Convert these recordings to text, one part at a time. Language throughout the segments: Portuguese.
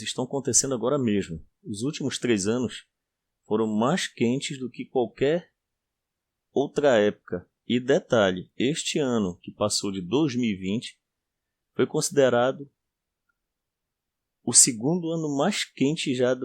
estão acontecendo agora mesmo. Os últimos 3 anos foram mais quentes do que qualquer outra época. E detalhe, este ano que passou de 2020 foi considerado o segundo ano mais quente já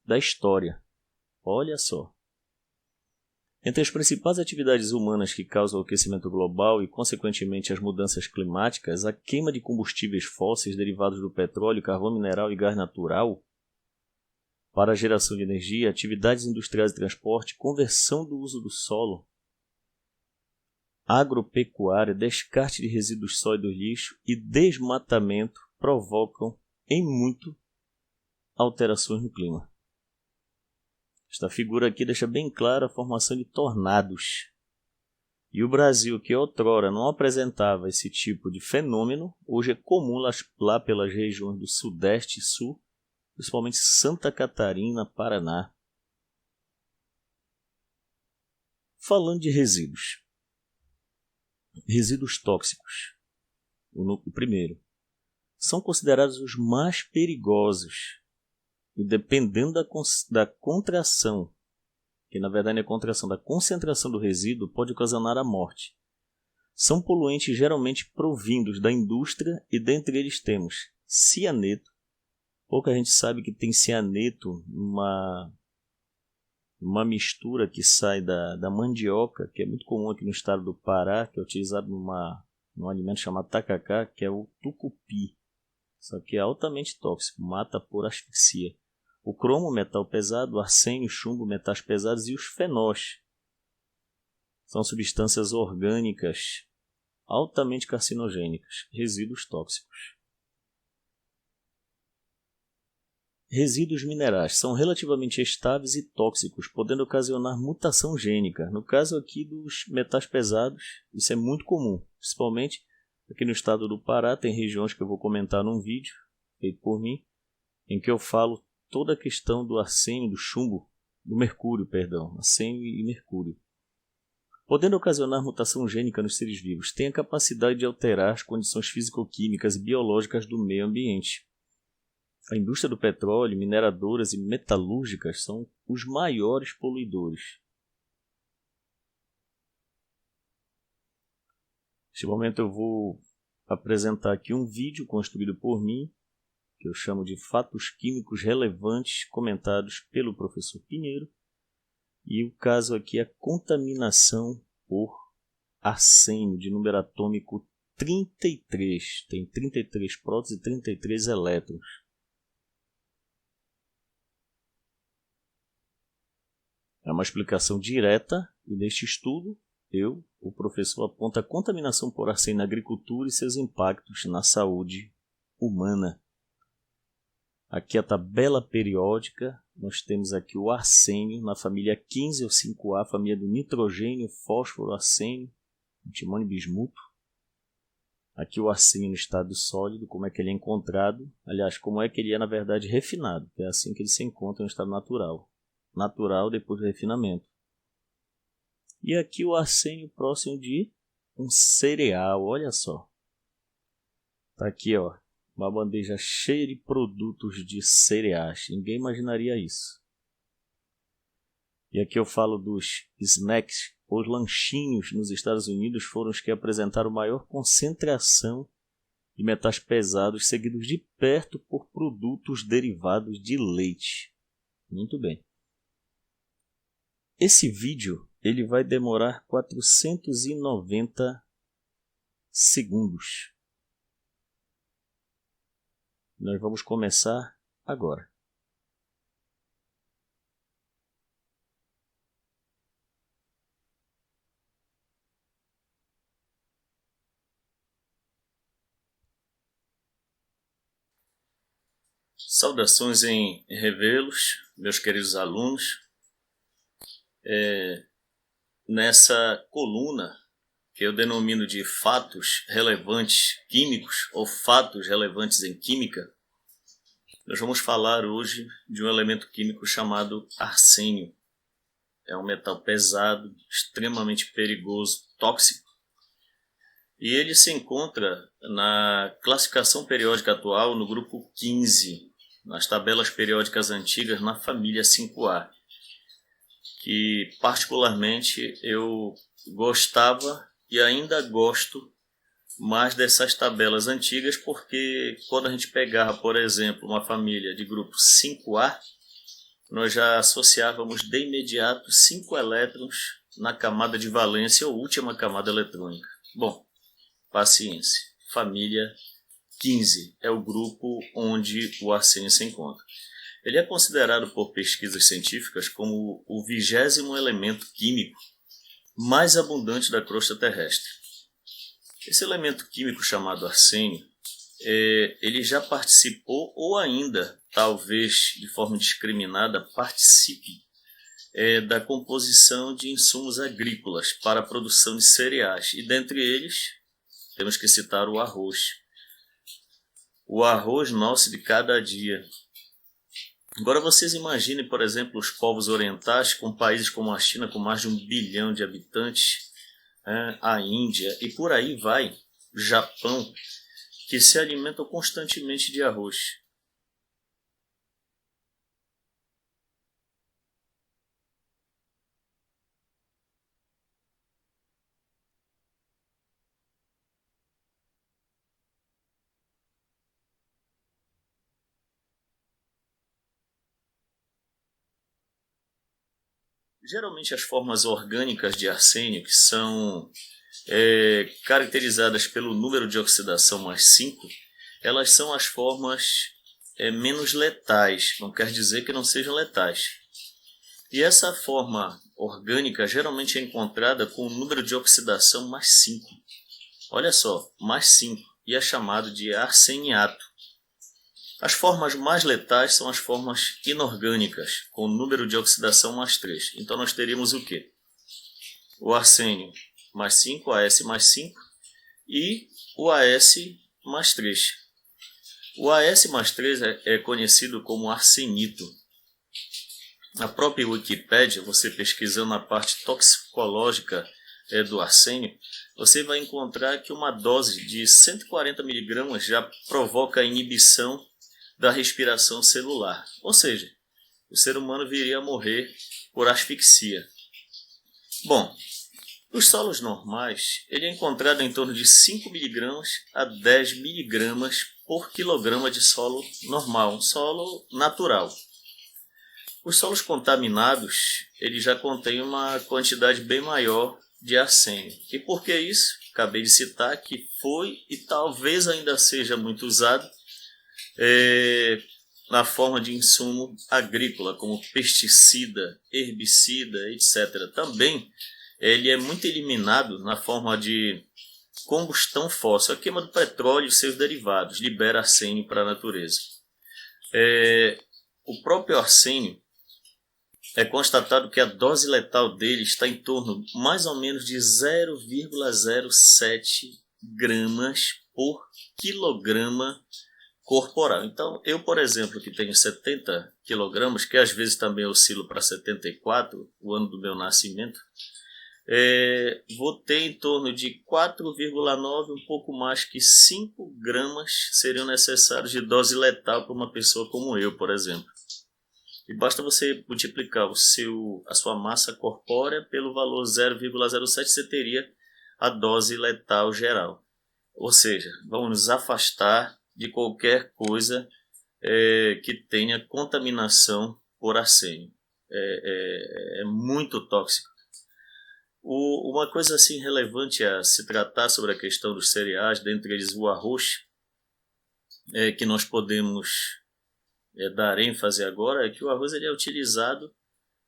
da história. Olha só. Entre as principais atividades humanas que causam o aquecimento global e, consequentemente, as mudanças climáticas, a queima de combustíveis fósseis derivados do petróleo, carvão mineral e gás natural para a geração de energia, atividades industriais e transporte, conversão do uso do solo, agropecuária, descarte de resíduos sólidos lixo e desmatamento provocam, em muito, alterações no clima. Esta figura aqui deixa bem clara a formação de tornados. E o Brasil, que outrora não apresentava esse tipo de fenômeno, hoje é comum lá pelas regiões do Sudeste e Sul, principalmente Santa Catarina, Paraná. Falando de resíduos. Resíduos tóxicos. O primeiro. São considerados os mais perigosos. E dependendo da contração, que na verdade é a contração da concentração do resíduo, pode ocasionar a morte. São poluentes geralmente provindos da indústria e dentre eles temos cianeto. Pouca gente sabe que tem cianeto numa mistura que sai da mandioca, que é muito comum aqui no estado do Pará, que é utilizado num alimento chamado tacacá, que é o tucupi. Só que é altamente tóxico, mata por asfixia. O cromo, metal pesado, o arsênio, chumbo, metais pesados e os fenóis. São substâncias orgânicas altamente carcinogênicas, resíduos tóxicos. Resíduos minerais são relativamente estáveis e tóxicos, podendo ocasionar mutação gênica. No caso aqui dos metais pesados, isso é muito comum, principalmente aqui no estado do Pará. Tem regiões que eu vou comentar num vídeo feito por mim, em que eu falo toda a questão do arsênio, do chumbo, do mercúrio, arsênio e mercúrio. Podendo ocasionar mutação gênica nos seres vivos, tem a capacidade de alterar as condições físico-químicas e biológicas do meio ambiente. A indústria do petróleo, mineradoras e metalúrgicas são os maiores poluidores. Neste momento eu vou apresentar aqui um vídeo construído por mim, que eu chamo de Fatos Químicos Relevantes, comentados pelo professor Pinheiro. E o caso aqui é a contaminação por arsênio, de número atômico 33. Tem 33 prótons e 33 elétrons. É uma explicação direta, e neste estudo, o professor, aponta a contaminação por arsênio na agricultura e seus impactos na saúde humana. Aqui a tabela periódica, nós temos aqui o arsênio na família 15 ou 5A, família do nitrogênio, fósforo, arsênio, antimônio e bismuto. Aqui o arsênio no estado sólido, como é que ele é encontrado, aliás, como é que ele é na verdade refinado, que é assim que ele se encontra no estado natural. Natural depois do refinamento. E aqui o arsênio próximo de um cereal, olha só. Está aqui, ó. Uma bandeja cheia de produtos de cereais. Ninguém imaginaria isso. E aqui eu falo dos snacks. Os lanchinhos nos Estados Unidos foram os que apresentaram maior concentração de metais pesados, seguidos de perto por produtos derivados de leite. Muito bem. Esse vídeo ele vai demorar 490 segundos. Nós vamos começar agora. Saudações em revelos, meus queridos alunos. Nessa coluna, que eu denomino de fatos relevantes químicos ou fatos relevantes em química, nós vamos falar hoje de um elemento químico chamado arsênio. É um metal pesado, extremamente perigoso, tóxico. E ele se encontra na classificação periódica atual no grupo 15, nas tabelas periódicas antigas na família 5A, que particularmente eu gostava e ainda gosto mais dessas tabelas antigas, porque quando a gente pegava, por exemplo, uma família de grupo 5A, nós já associávamos de imediato 5 elétrons na camada de valência ou última camada eletrônica. Bom, paciência. Família 15 é o grupo onde o arsênio se encontra. Ele é considerado por pesquisas científicas como o 20º elemento químico mais abundante da crosta terrestre. Esse elemento químico chamado arsênio, ele já participou ou ainda, talvez de forma indiscriminada, participe da composição de insumos agrícolas para a produção de cereais. E dentre eles, temos que citar o arroz. O arroz nosso de cada dia. Agora vocês imaginem, por exemplo, os povos orientais, com países como a China, com mais de 1 bilhão de habitantes, a Índia e por aí vai, Japão, que se alimentam constantemente de arroz. Geralmente as formas orgânicas de arsênio, que são caracterizadas pelo número de oxidação mais 5, elas são as formas menos letais, não quer dizer que não sejam letais. E essa forma orgânica geralmente é encontrada com o número de oxidação mais 5. Olha só, mais 5, e é chamado de arseniato. As formas mais letais são as formas inorgânicas, com o número de oxidação mais 3. Então nós teríamos o quê? O arsênio mais 5, o AS mais 5 e o AS mais 3. O AS mais 3 é conhecido como arsenito. Na própria Wikipédia, você pesquisando na parte toxicológica do arsênio, você vai encontrar que uma dose de 140 mg já provoca a inibição da respiração celular. Ou seja, o ser humano viria a morrer por asfixia. Bom, nos solos normais, ele é encontrado em torno de 5 mg a 10 mg por quilograma de solo normal, um solo natural. Os solos contaminados, eles já contêm uma quantidade bem maior de arsênio. E por que isso? Acabei de citar que foi e talvez ainda seja muito usado na forma de insumo agrícola, como pesticida, herbicida, etc. Também ele é muito eliminado na forma de combustão fóssil. A queima do petróleo e seus derivados libera arsênio para a natureza. O próprio arsênio, é constatado que a dose letal dele está em torno mais ou menos de 0,07 gramas por quilograma corporal. Então, eu, por exemplo, que tenho 70 quilogramas, que às vezes também oscilo para 74, o ano do meu nascimento, vou ter em torno de 4,9, um pouco mais que 5 gramas seriam necessários de dose letal para uma pessoa como eu, por exemplo. E basta você multiplicar a sua massa corpórea pelo valor 0,07, você teria a dose letal geral. Ou seja, vamos nos afastar de qualquer coisa que tenha contaminação por arsênio. É muito tóxico. Uma coisa assim relevante a se tratar sobre a questão dos cereais, dentre eles o arroz, que nós podemos dar ênfase agora, é que o arroz ele é utilizado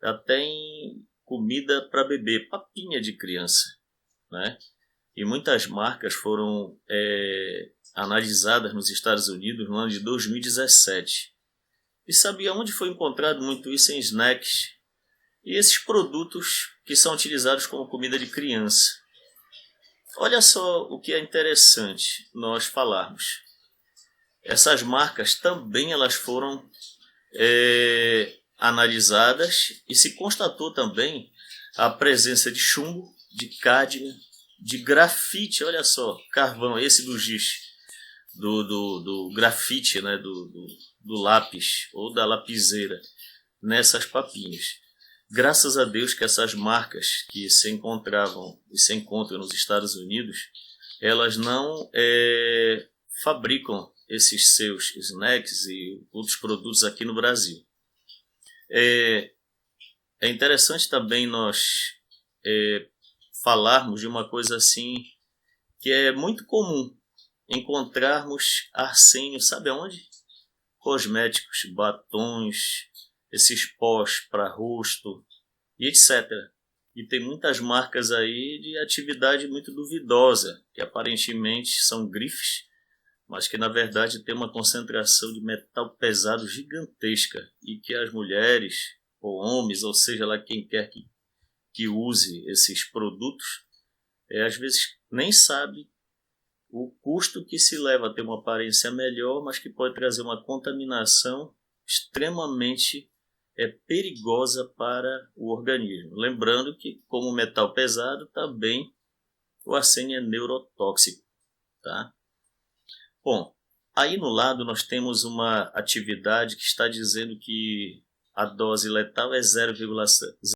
até em comida para bebê, papinha de criança, né? E muitas marcas foram analisadas nos Estados Unidos no ano de 2017. E sabia onde foi encontrado muito isso? Em snacks. E esses produtos que são utilizados como comida de criança. Olha só o que é interessante nós falarmos. Essas marcas também elas foram analisadas e se constatou também a presença de chumbo, de cádmio, de grafite, olha só, carvão, esse do giz, do grafite, né, do lápis ou da lapiseira nessas papinhas. Graças a Deus que essas marcas que se encontravam e se encontram nos Estados Unidos, elas não fabricam esses seus snacks e outros produtos aqui no Brasil. É interessante também nós falarmos de uma coisa assim que é muito comum encontrarmos arsênio, sabe aonde? Cosméticos, batons, esses pós para rosto e etc. E tem muitas marcas aí de atividade muito duvidosa, que aparentemente são grifes, mas que na verdade tem uma concentração de metal pesado gigantesca e que as mulheres ou homens, ou seja lá quem quer que use esses produtos, às vezes nem sabe o custo que se leva a ter uma aparência melhor, mas que pode trazer uma contaminação extremamente perigosa para o organismo. Lembrando que, como metal pesado, também o arsênio é neurotóxico. Tá? Bom, aí no lado nós temos uma atividade que está dizendo que a dose letal é 0,7